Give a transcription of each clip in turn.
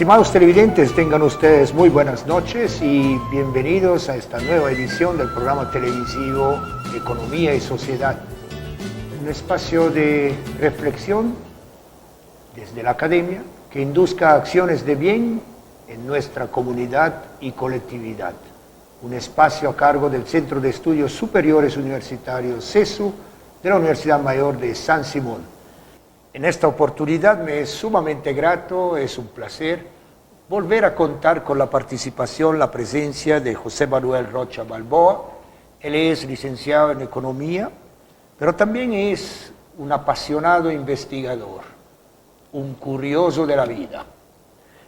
Estimados televidentes, tengan ustedes muy buenas noches y bienvenidos a esta nueva edición del programa televisivo Economía y Sociedad. Un espacio de reflexión desde la academia que induzca acciones de bien en nuestra comunidad y colectividad. Un espacio a cargo del Centro de Estudios Superiores Universitarios CESU de la Universidad Mayor de San Simón. En esta oportunidad me es sumamente grato, es un placer volver a contar con la participación, la presencia de José Manuel Rocha Balboa. Él es licenciado en Economía, pero también es un apasionado investigador, un curioso de la vida.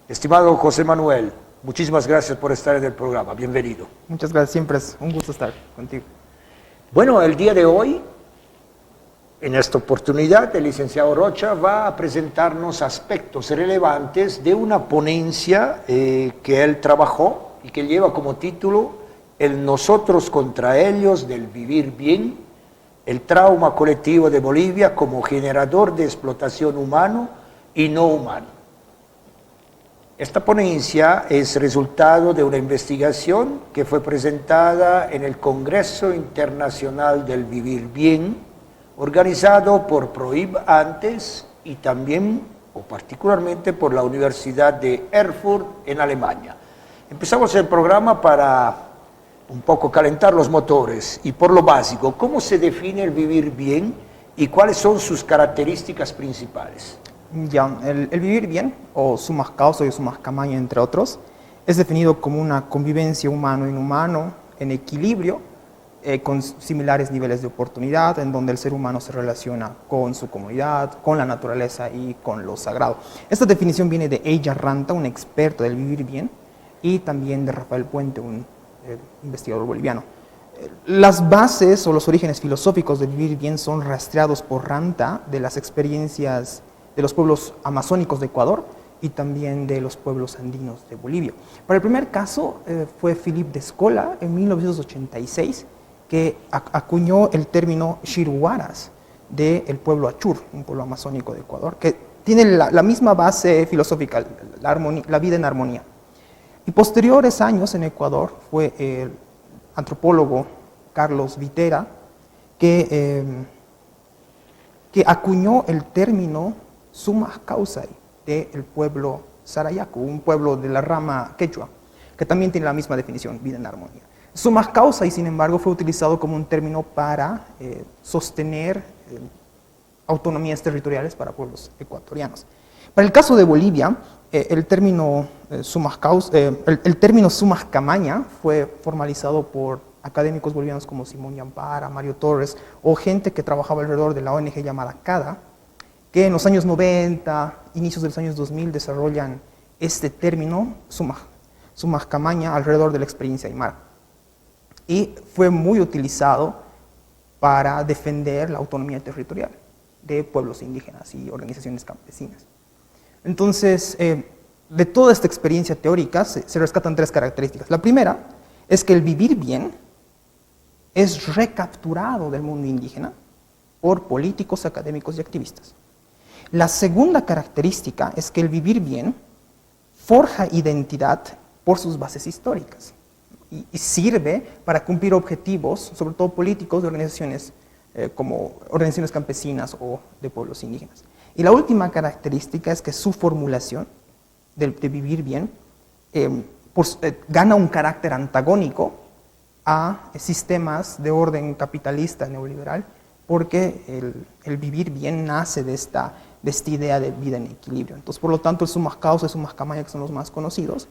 Estimado José Manuel, muchísimas gracias por estar en el programa. Bienvenido. Muchas gracias, siempre es un gusto estar contigo. Bueno, el día de hoy, en esta oportunidad, el licenciado Rocha va a presentarnos aspectos relevantes de una ponencia que él trabajó y que lleva como título El nosotros contra ellos del vivir bien, el trauma colectivo de Bolivia como generador de explotación humano y no humano. Esta ponencia es resultado de una investigación que fue presentada en el Congreso Internacional del Vivir Bien, organizado por PROIB antes y también, o particularmente, por la Universidad de Erfurt en Alemania. Empezamos el programa para un poco calentar los motores y por lo básico, ¿cómo se define el vivir bien y cuáles son sus características principales? Ya, el vivir bien, o sumas causa y sumas camaña, entre otros, es definido como una convivencia humano-inhumano en equilibrio, con similares niveles de oportunidad, en donde el ser humano se relaciona con su comunidad, con la naturaleza y con lo sagrado. Esta definición viene de Eija Ranta, un experto del vivir bien, y también de Rafael Puente, un investigador boliviano. Las bases o los orígenes filosóficos del vivir bien son rastreados por Ranta de las experiencias de los pueblos amazónicos de Ecuador y también de los pueblos andinos de Bolivia. Para el primer caso fue Philippe Descola en 1986, que acuñó el término Shiruaras del pueblo Achur, un pueblo amazónico de Ecuador, que tiene la misma base filosófica, la vida en armonía. Y posteriores años en Ecuador fue el antropólogo Carlos Vitera que acuñó el término Sumas Causai del pueblo Sarayaku, un pueblo de la rama quechua, que también tiene la misma definición, vida en armonía. Sumas Causai, sin embargo, fue utilizado como un término para sostener autonomías territoriales para pueblos ecuatorianos. Para el caso de Bolivia, el término Sumas Camaña fue formalizado por académicos bolivianos como Simón Yampara, Mario Torres, o gente que trabajaba alrededor de la ONG llamada CADA, que en los años 90, inicios de los años 2000, desarrollan este término Sumas Camaña alrededor de la experiencia aymara. Y fue muy utilizado para defender la autonomía territorial de pueblos indígenas y organizaciones campesinas. Entonces, de toda esta experiencia teórica se rescatan tres características. La primera es que el vivir bien es recapturado del mundo indígena por políticos, académicos y activistas. La segunda característica es que el vivir bien forja identidad por sus bases históricas y sirve para cumplir objetivos, sobre todo políticos, de organizaciones como organizaciones campesinas o de pueblos indígenas. Y la última característica es que su formulación de vivir bien gana un carácter antagónico a sistemas de orden capitalista neoliberal, porque el vivir bien nace de esta idea de vida en equilibrio. Entonces, por lo tanto, el Sumas Causa y Sumas Camaña, que son los más conocidos,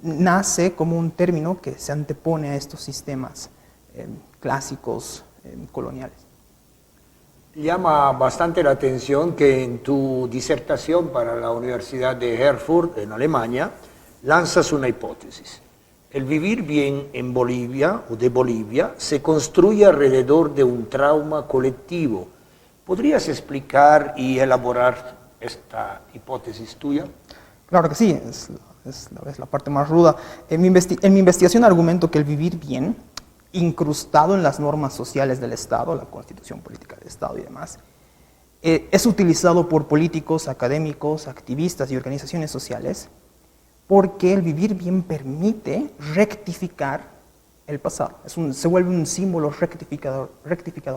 nace como un término que se antepone a estos sistemas clásicos coloniales. Llama bastante la atención que en tu disertación para la Universidad de Erfurt, en Alemania, lanzas una hipótesis. El vivir bien en Bolivia o de Bolivia se construye alrededor de un trauma colectivo. ¿Podrías explicar y elaborar esta hipótesis tuya? Claro que sí, es la parte más ruda. En mi investigación argumento que el vivir bien, incrustado en las normas sociales del Estado, la Constitución Política del Estado y demás, es utilizado por políticos, académicos, activistas y organizaciones sociales porque el vivir bien permite rectificar el pasado. Se vuelve un símbolo rectificador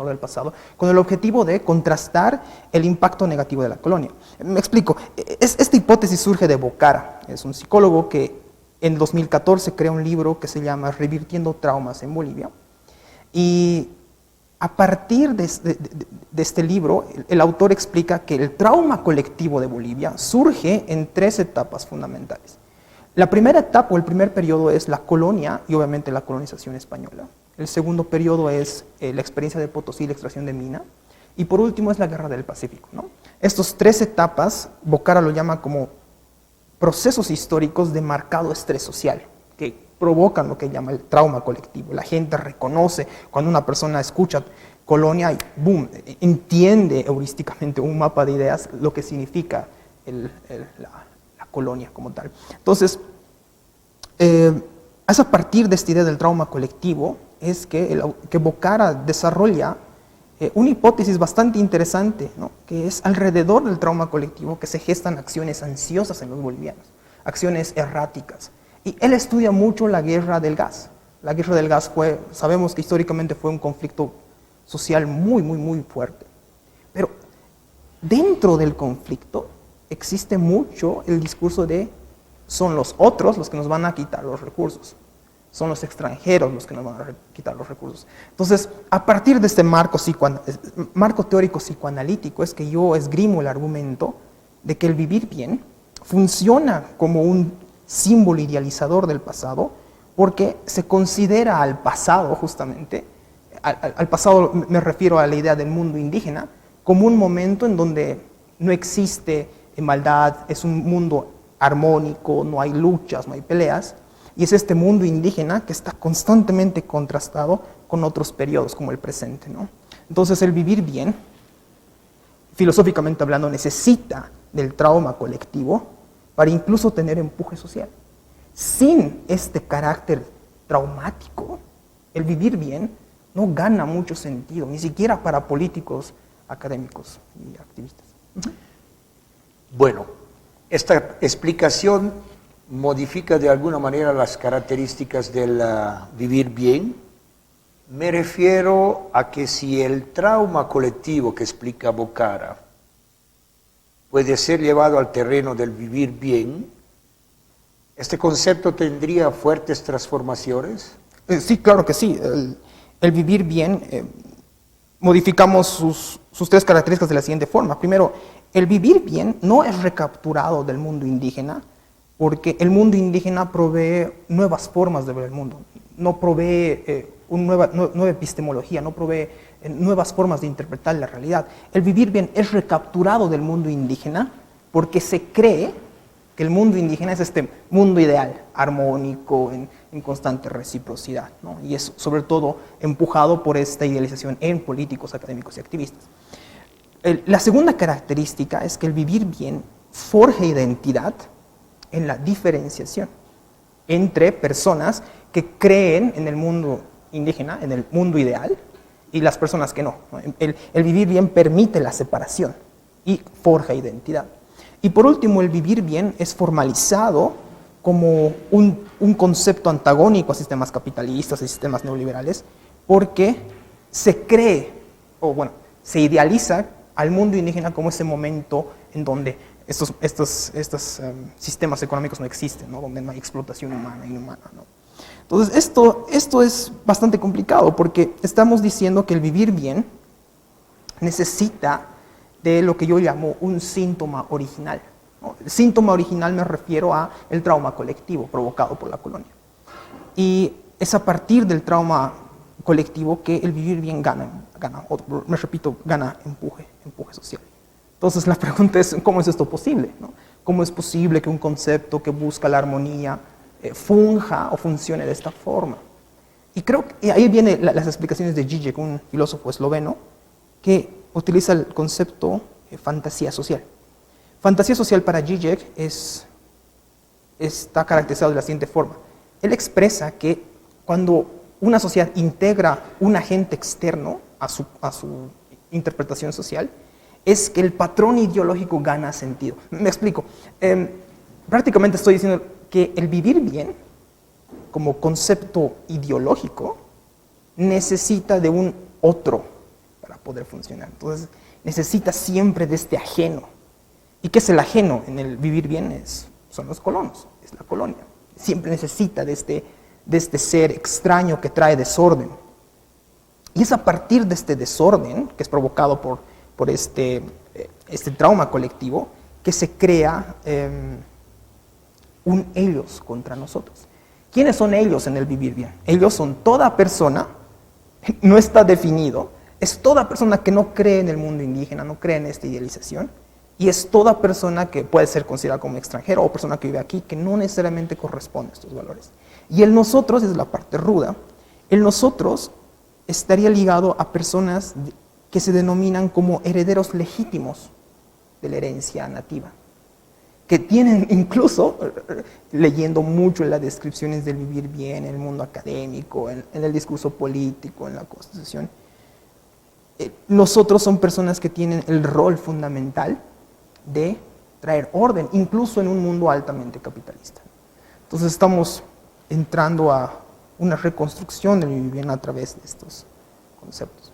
del pasado, con el objetivo de contrastar el impacto negativo de la colonia. Me explico. Esta hipótesis surge de Bocara. Es un psicólogo que en 2014 crea un libro que se llama Revirtiendo Traumas en Bolivia. Y a partir de este libro, el autor explica que el trauma colectivo de Bolivia surge en 3 etapas fundamentales. La primera etapa o el primer periodo es la colonia y obviamente la colonización española. El segundo periodo es la experiencia de Potosí, la extracción de mina. Y por último es la Guerra del Pacífico, ¿no? Estas 3 etapas, Bocara lo llama como procesos históricos de marcado estrés social, que provocan lo que llama el trauma colectivo. La gente reconoce cuando una persona escucha colonia y boom, entiende heurísticamente un mapa de ideas lo que significa la colonia como tal. Entonces, es a partir de esta idea del trauma colectivo es que Bocara desarrolla una hipótesis bastante interesante, ¿no? Que es alrededor del trauma colectivo que se gestan acciones ansiosas en los bolivianos, acciones erráticas. Y él estudia mucho la guerra del gas. La guerra del gas sabemos que históricamente fue un conflicto social muy fuerte. Pero dentro del conflicto existe mucho el discurso de son los otros los que nos van a quitar los recursos. Son los extranjeros los que nos van a quitar los recursos. Entonces, a partir de este marco teórico psicoanalítico es que yo esgrimo el argumento de que el vivir bien funciona como un símbolo idealizador del pasado porque se considera al pasado justamente, al pasado me refiero a la idea del mundo indígena, como un momento en donde no existe maldad, es un mundo armónico, no hay luchas, no hay peleas. Y es este mundo indígena que está constantemente contrastado con otros periodos como el presente, ¿no? Entonces el vivir bien, filosóficamente hablando, necesita del trauma colectivo para incluso tener empuje social. Sin este carácter traumático, el vivir bien no gana mucho sentido, ni siquiera para políticos, académicos y activistas. Bueno, esta explicación modifica de alguna manera las características del vivir bien. Me refiero a que si el trauma colectivo que explica Bocara puede ser llevado al terreno del vivir bien, ¿este concepto tendría fuertes transformaciones? Sí, claro que sí. El vivir bien, modificamos sus 3 características de la siguiente forma. Primero, el vivir bien no es recapturado del mundo indígena, porque el mundo indígena provee nuevas formas de ver el mundo, no provee nueva epistemología, no provee nuevas formas de interpretar la realidad. El vivir bien es recapturado del mundo indígena porque se cree que el mundo indígena es este mundo ideal, armónico, en constante reciprocidad, ¿no? Y es sobre todo empujado por esta idealización en políticos, académicos y activistas. La segunda característica es que el vivir bien forja identidad en la diferenciación entre personas que creen en el mundo indígena, en el mundo ideal, y las personas que no. El vivir bien permite la separación y forja identidad. Y por último, el vivir bien es formalizado como un concepto antagónico a sistemas capitalistas y sistemas neoliberales, porque se cree, se idealiza al mundo indígena como ese momento en donde estos sistemas económicos no existen, ¿no? Donde no hay explotación humana e inhumana, ¿no? Entonces, esto es bastante complicado porque estamos diciendo que el vivir bien necesita de lo que yo llamo un síntoma original, ¿no? El síntoma original me refiero a el trauma colectivo provocado por la colonia. Y es a partir del trauma colectivo que el vivir bien gana empuje social. Entonces la pregunta es, ¿cómo es esto posible, ¿no? ¿Cómo es posible que un concepto que busca la armonía funja o funcione de esta forma? Y creo que ahí vienen las explicaciones de Žižek, un filósofo esloveno, que utiliza el concepto fantasía social. Fantasía social para Žižek está caracterizado de la siguiente forma. Él expresa que cuando una sociedad integra un agente externo a su interpretación social, es que el patrón ideológico gana sentido. Me explico. Prácticamente estoy diciendo que el vivir bien, como concepto ideológico, necesita de un otro para poder funcionar. Entonces, necesita siempre de este ajeno. ¿Y qué es el ajeno en el vivir bien? Son los colonos, es la colonia. Siempre necesita de este ser extraño que trae desorden. Y es a partir de este desorden, que es provocado por este trauma colectivo, que se crea un ellos contra nosotros. ¿Quiénes son ellos en el vivir bien? Ellos son toda persona, no está definido, es toda persona que no cree en el mundo indígena, no cree en esta idealización, y es toda persona que puede ser considerada como extranjero o persona que vive aquí, que no necesariamente corresponde a estos valores. Y el nosotros es la parte ruda. El nosotros estaría ligado a personas que se denominan como herederos legítimos de la herencia nativa, que tienen incluso, leyendo mucho en las descripciones del vivir bien, en el mundo académico, en el discurso político, en la Constitución, nosotros son personas que tienen el rol fundamental de traer orden, incluso en un mundo altamente capitalista. Entonces estamos entrando a una reconstrucción del vivir bien a través de estos conceptos.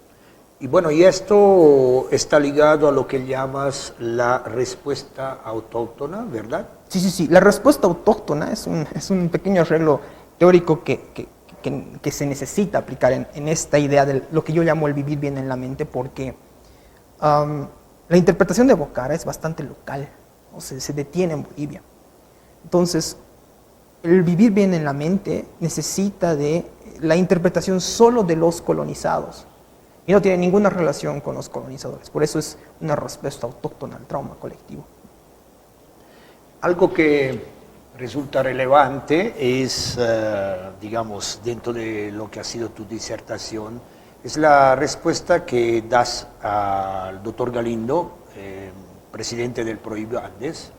Y bueno, y esto está ligado a lo que llamas la respuesta autóctona, ¿verdad? Sí. La respuesta autóctona es un pequeño arreglo teórico que se necesita aplicar en esta idea de lo que yo llamo el vivir bien en la mente, porque la interpretación de Bocara es bastante local, o sea, se detiene en Bolivia. Entonces, el vivir bien en la mente necesita de la interpretación solo de los colonizados y no tiene ninguna relación con los colonizadores. Por eso es una respuesta autóctona al trauma colectivo. Algo que resulta relevante es, digamos, dentro de lo que ha sido tu disertación, es la respuesta que das al doctor Galindo, presidente del Prohibio Andes,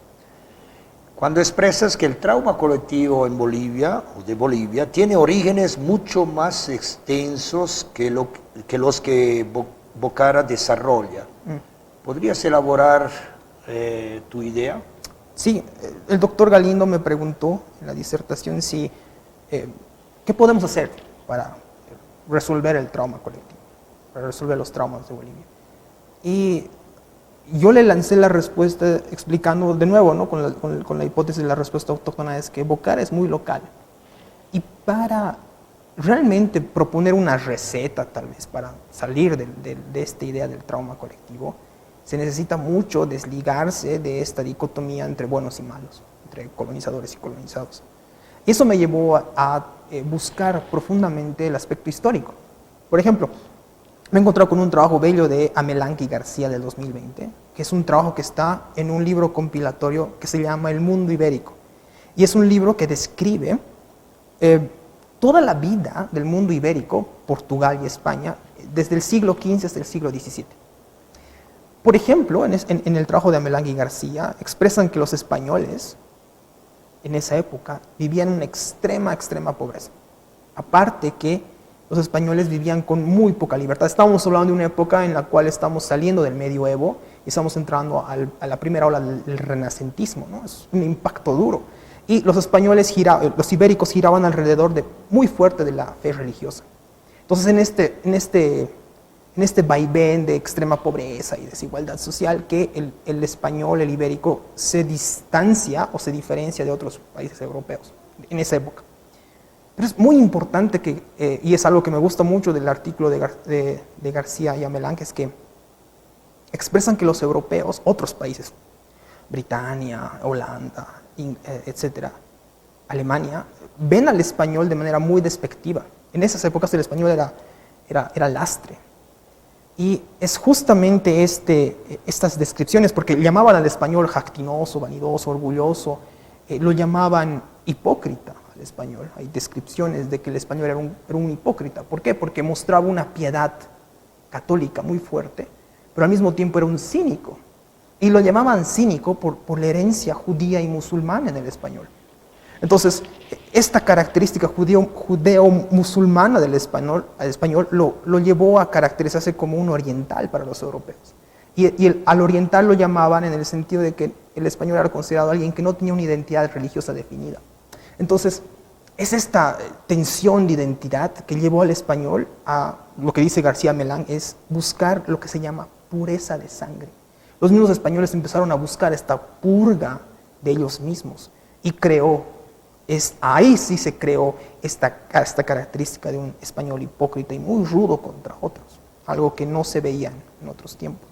cuando expresas que el trauma colectivo en Bolivia, o de Bolivia, tiene orígenes mucho más extensos que los que Bocara desarrolla. ¿Podrías elaborar tu idea? Sí, el doctor Galindo me preguntó en la disertación si, ¿qué podemos hacer para resolver el trauma colectivo, para resolver los traumas de Bolivia? Y yo le lancé la respuesta explicando de nuevo, ¿no? con la hipótesis de la respuesta autóctona, es que Bocara es muy local. Y para realmente proponer una receta, tal vez, para salir de esta idea del trauma colectivo, se necesita mucho desligarse de esta dicotomía entre buenos y malos, entre colonizadores y colonizados. Y eso me llevó a buscar profundamente el aspecto histórico. Por ejemplo, me he encontrado con un trabajo bello de Amelanque y García del 2020, que es un trabajo que está en un libro compilatorio que se llama El Mundo Ibérico. Y es un libro que describe toda la vida del mundo ibérico, Portugal y España, desde el siglo XV hasta el siglo XVII. Por ejemplo, en el trabajo de Amelanque y García, expresan que los españoles, en esa época, vivían en una extrema pobreza. Aparte que los españoles vivían con muy poca libertad. Estamos hablando de una época en la cual estamos saliendo del medioevo y estamos entrando a la primera ola del renacentismo, ¿no? Es un impacto duro. Y los españoles los ibéricos giraban alrededor muy fuerte de la fe religiosa. Entonces, en este vaivén de extrema pobreza y desigualdad social, que el español, el ibérico, se distancia o se diferencia de otros países europeos en esa época. Pero es muy importante y es algo que me gusta mucho del artículo de García y Amelanque, es que expresan que los europeos, otros países, Britania, Holanda, etcétera, Alemania, ven al español de manera muy despectiva. En esas épocas el español era lastre. Y es justamente estas descripciones, porque llamaban al español jactinoso, vanidoso, orgulloso, lo llamaban hipócrita al español. Hay descripciones de que el español era un hipócrita. ¿Por qué? Porque mostraba una piedad católica muy fuerte, pero al mismo tiempo era un cínico. Y lo llamaban cínico por la herencia judía y musulmana en el español. Entonces, esta característica judeo-musulmana del español lo llevó a caracterizarse como un oriental para los europeos. Y al oriental lo llamaban en el sentido de que el español era considerado alguien que no tenía una identidad religiosa definida. Entonces, es esta tensión de identidad que llevó al español a lo que dice García Mellán, es buscar lo que se llama pureza de sangre. Los mismos españoles empezaron a buscar esta purga de ellos mismos y ahí sí se creó esta característica de un español hipócrita y muy rudo contra otros, algo que no se veía en otros tiempos.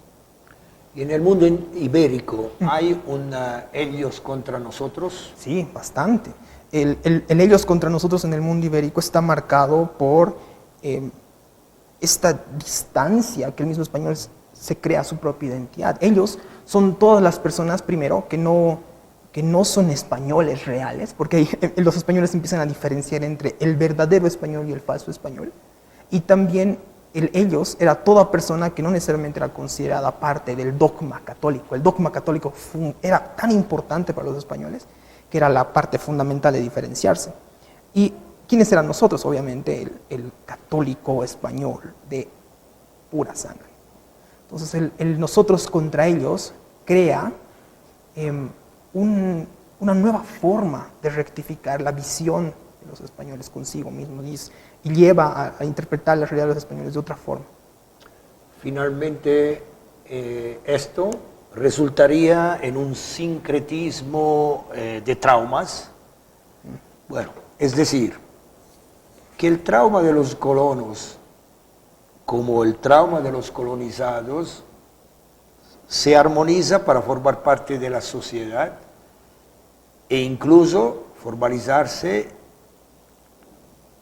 ¿Y en el mundo ibérico hay un ellos contra nosotros? Sí, bastante. El ellos contra nosotros en el mundo ibérico está marcado por esta distancia que el mismo español se crea su propia identidad. Ellos son todas las personas, primero, que no son españoles reales, porque los españoles empiezan a diferenciar entre el verdadero español y el falso español. Y también ellos era toda persona que no necesariamente era considerada parte del dogma católico. El dogma católico era tan importante para los españoles que era la parte fundamental de diferenciarse. ¿Y quiénes eran nosotros? Obviamente el católico español de pura sangre. Entonces el nosotros contra ellos crea una nueva forma de rectificar la visión de los españoles consigo mismos y lleva a interpretar la realidad de los españoles de otra forma. Finalmente, esto resultaría en un sincretismo de traumas. Bueno, es decir, que el trauma de los colonos, como el trauma de los colonizados, se armoniza para formar parte de la sociedad e incluso formalizarse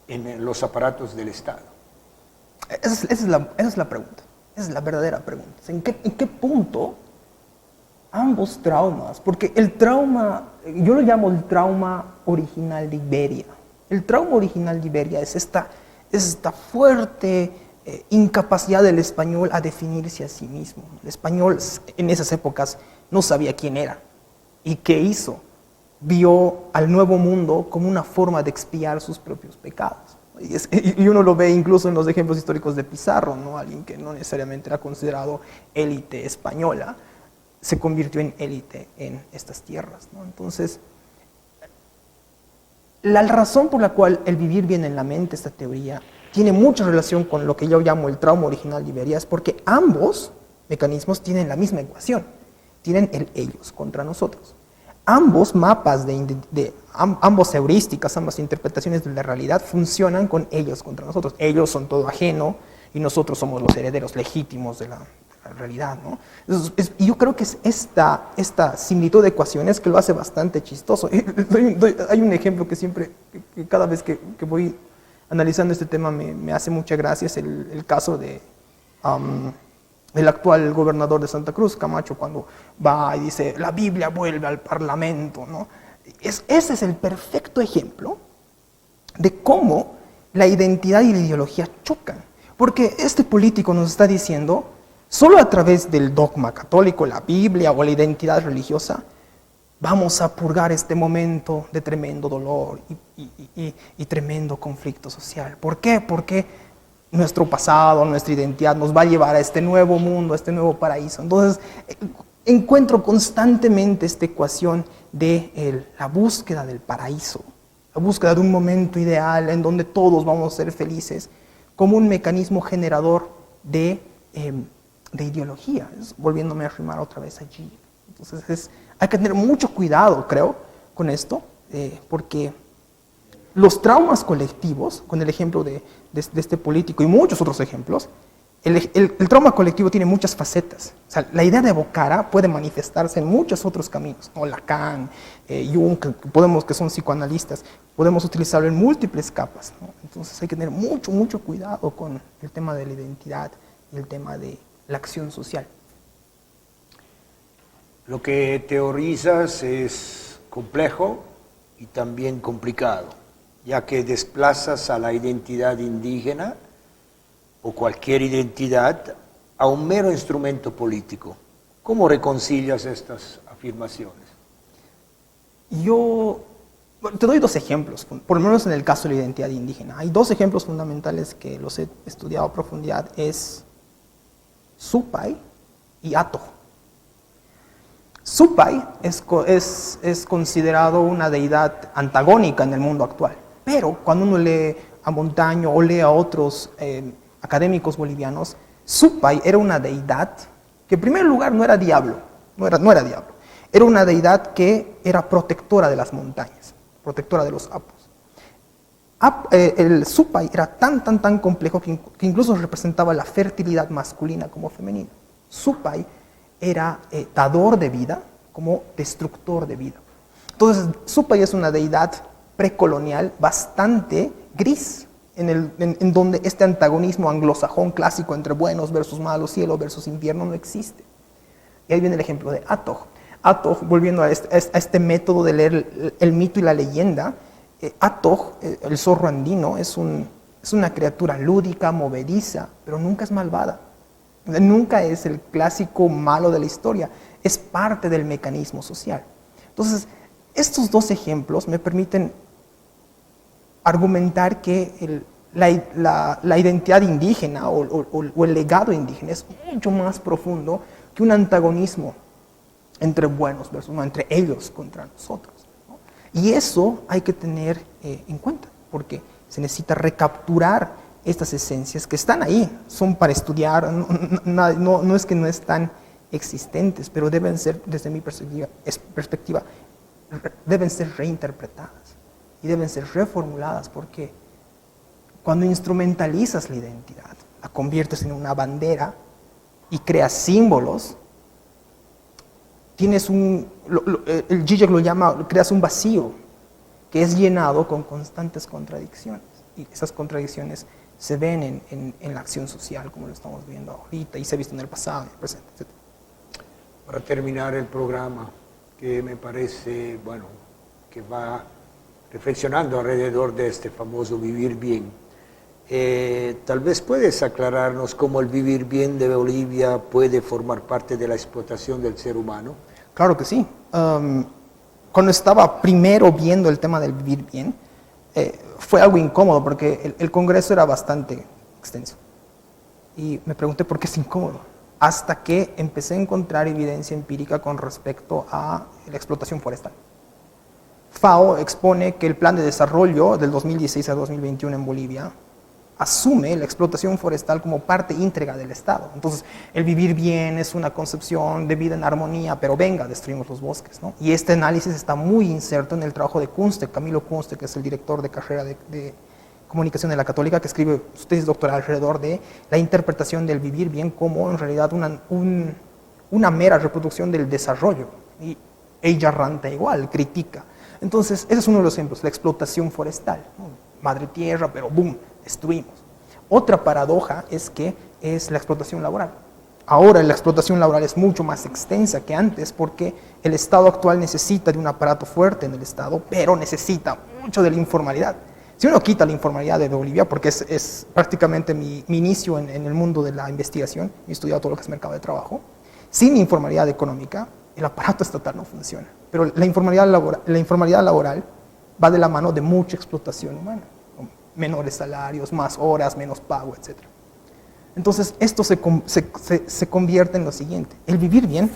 en los aparatos del Estado. Esa es la pregunta, esa es la verdadera pregunta. ¿En qué punto ambos traumas? Porque el trauma, yo lo llamo el trauma original de Iberia. El trauma original de Iberia es esta fuerte incapacidad del español a definirse a sí mismo. El español en esas épocas no sabía quién era y qué hizo. Vio al Nuevo Mundo como una forma de expiar sus propios pecados. Y uno lo ve incluso en los ejemplos históricos de Pizarro, ¿no? Alguien que no necesariamente era considerado élite española, se convirtió en élite en estas tierras, ¿no? Entonces, la razón por la cual el vivir bien en la mente, esta teoría, tiene mucha relación con lo que yo llamo el trauma original de Iberia, es porque ambos mecanismos tienen la misma ecuación, tienen el ellos contra nosotros. Ambos mapas, ambos heurísticas, ambas interpretaciones de la realidad funcionan con ellos contra nosotros. Ellos son todo ajeno y nosotros somos los herederos legítimos de la realidad, ¿no? Y yo creo que es esta similitud de ecuaciones que lo hace bastante chistoso. Hay un ejemplo que siempre, que cada vez que voy analizando este tema me hace mucha gracia, es el caso de el actual gobernador de Santa Cruz, Camacho, cuando va y dice, la Biblia vuelve al Parlamento, ¿no? Ese es el perfecto ejemplo de cómo la identidad y la ideología chocan. Porque este político nos está diciendo, solo a través del dogma católico, la Biblia o la identidad religiosa, vamos a purgar este momento de tremendo dolor y tremendo conflicto social. ¿Por qué? Porque nuestro pasado, nuestra identidad nos va a llevar a este nuevo mundo, a este nuevo paraíso. Entonces, encuentro constantemente esta ecuación de la búsqueda del paraíso, la búsqueda de un momento ideal en donde todos vamos a ser felices, como un mecanismo generador de ideología, volviéndome a arrimar otra vez allí. Entonces, hay que tener mucho cuidado, creo, con esto, porque los traumas colectivos, con el ejemplo de este político y muchos otros ejemplos, el trauma colectivo tiene muchas facetas. O sea, la idea de Bocara puede manifestarse en muchos otros caminos, ¿no? Lacan, Jung, que son psicoanalistas, podemos utilizarlo en múltiples capas, ¿no? Entonces hay que tener mucho cuidado con el tema de la identidad y el tema de la acción social. Lo que teorizas es complejo y también complicado, ya que desplazas a la identidad indígena o cualquier identidad a un mero instrumento político. ¿Cómo reconcilias estas afirmaciones? Yo te doy dos ejemplos, por lo menos en el caso de la identidad indígena. Hay dos ejemplos fundamentales que los he estudiado a profundidad, es Supay y Ato. Supay es considerado una deidad antagónica en el mundo actual, pero cuando uno lee a Montaño o lee a otros académicos bolivianos, Supay era una deidad que en primer lugar no era diablo, no era diablo, era una deidad que era protectora de las montañas, protectora de los apus. El Supay era tan complejo que incluso representaba la fertilidad masculina como femenina. Supay era dador de vida como destructor de vida. Entonces, Supay es una deidad precolonial bastante gris, en donde este antagonismo anglosajón clásico entre buenos versus malos, cielo versus infierno, no existe. Y ahí viene el ejemplo de Atog. Atog, volviendo a este método de leer el mito y la leyenda, Atog, el zorro andino, es una criatura lúdica, movediza, pero nunca es malvada. Nunca es el clásico malo de la historia, es parte del mecanismo social. Entonces, estos dos ejemplos me permiten argumentar que la identidad indígena o el legado indígena es mucho más profundo que un antagonismo entre buenos versus no, entre ellos contra nosotros, ¿no? Y eso hay que tener en cuenta, porque se necesita recapturar estas esencias que están ahí, son para estudiar, no es que no están existentes, pero deben ser, desde mi perspectiva, deben ser reinterpretadas y deben ser reformuladas, porque cuando instrumentalizas la identidad, la conviertes en una bandera y creas símbolos, tienes el Zizek lo llama, creas un vacío que es llenado con constantes contradicciones, y esas contradicciones se ven en la acción social, como lo estamos viendo ahorita, y se ha visto en el pasado, en el presente, etc. Para terminar el programa, que me parece, bueno, que va reflexionando alrededor de este famoso vivir bien, tal vez puedes aclararnos cómo el vivir bien de Bolivia puede formar parte de la explotación del ser humano. Claro que sí. Cuando estaba primero viendo el tema del vivir bien, fue algo incómodo porque el congreso era bastante extenso. Y me pregunté por qué es incómodo. Hasta que empecé a encontrar evidencia empírica con respecto a la explotación forestal. FAO expone que el plan de desarrollo del 2016 a 2021 en Bolivia asume la explotación forestal como parte íntegra del Estado. Entonces, el vivir bien es una concepción de vida en armonía, pero venga, destruimos los bosques, ¿no? Y este análisis está muy inserto en el trabajo de Kunste, Camilo Kunste, que es el director de carrera de comunicación de la Católica, que escribe su tesis doctoral alrededor de la interpretación del vivir bien como en realidad una mera reproducción del desarrollo. Y ella ranta igual, critica. Entonces, ese es uno de los ejemplos, la explotación forestal, ¿no? Madre tierra, pero boom, destruimos. Otra paradoja es que es la explotación laboral. Ahora la explotación laboral es mucho más extensa que antes porque el Estado actual necesita de un aparato fuerte en el Estado, pero necesita mucho de la informalidad. Si uno quita la informalidad de Bolivia, porque es prácticamente mi inicio en el mundo de la investigación, he estudiado todo lo que es mercado de trabajo, sin informalidad económica, el aparato estatal no funciona. Pero la informalidad laboral va de la mano de mucha explotación humana, con menores salarios, más horas, menos pago, etc. Entonces, esto se convierte en lo siguiente. El vivir bien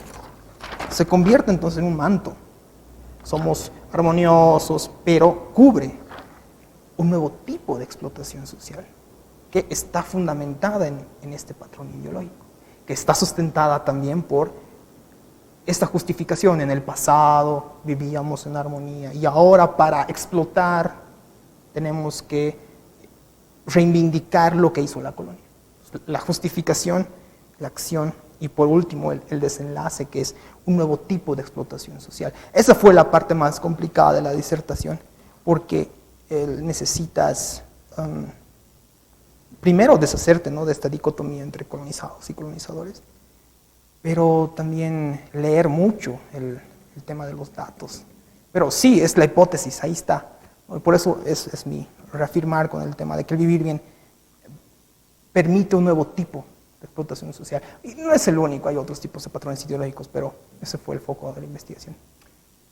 se convierte entonces en un manto. Somos armoniosos, pero cubre un nuevo tipo de explotación social que está fundamentada en este patrón ideológico, que está sustentada también por esta justificación. En el pasado vivíamos en armonía y ahora para explotar tenemos que reivindicar lo que hizo la colonia. La justificación, la acción y por último el desenlace, que es un nuevo tipo de explotación social. Esa fue la parte más complicada de la disertación, porque necesitas primero deshacerte, ¿no?, de esta dicotomía entre colonizados y colonizadores, pero también leer mucho el tema de los datos. Pero sí, es la hipótesis, ahí está. Por eso es mi reafirmar con el tema de que el vivir bien permite un nuevo tipo de explotación social. Y no es el único, hay otros tipos de patrones ideológicos, pero ese fue el foco de la investigación.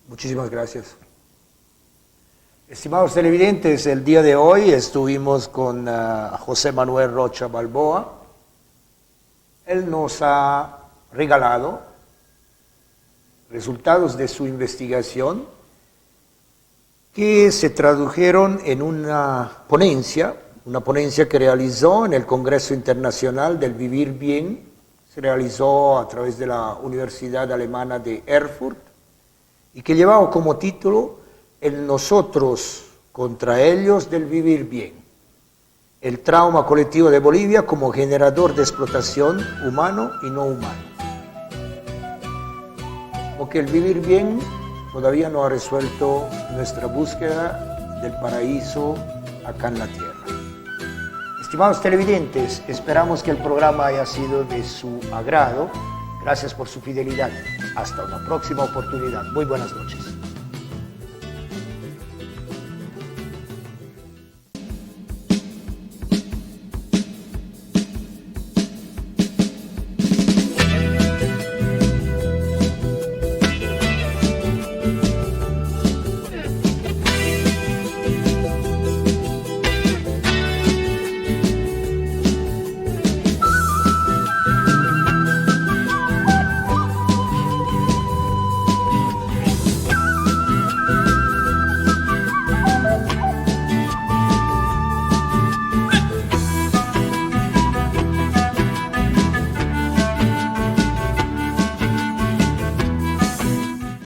Muchísimas gracias. Estimados televidentes, el día de hoy estuvimos con José Manuel Rocha Balboa. Él nos ha regalado resultados de su investigación que se tradujeron en una ponencia que realizó en el Congreso Internacional del Vivir Bien. Se realizó a través de la Universidad Alemana de Erfurt y que llevaba como título El nosotros contra ellos del vivir bien, el trauma colectivo de Bolivia como generador de explotación humano y no humano. Porque el vivir bien todavía no ha resuelto nuestra búsqueda del paraíso acá en la tierra. Estimados televidentes, esperamos que el programa haya sido de su agrado. Gracias por su fidelidad. Hasta una próxima oportunidad. Muy buenas noches.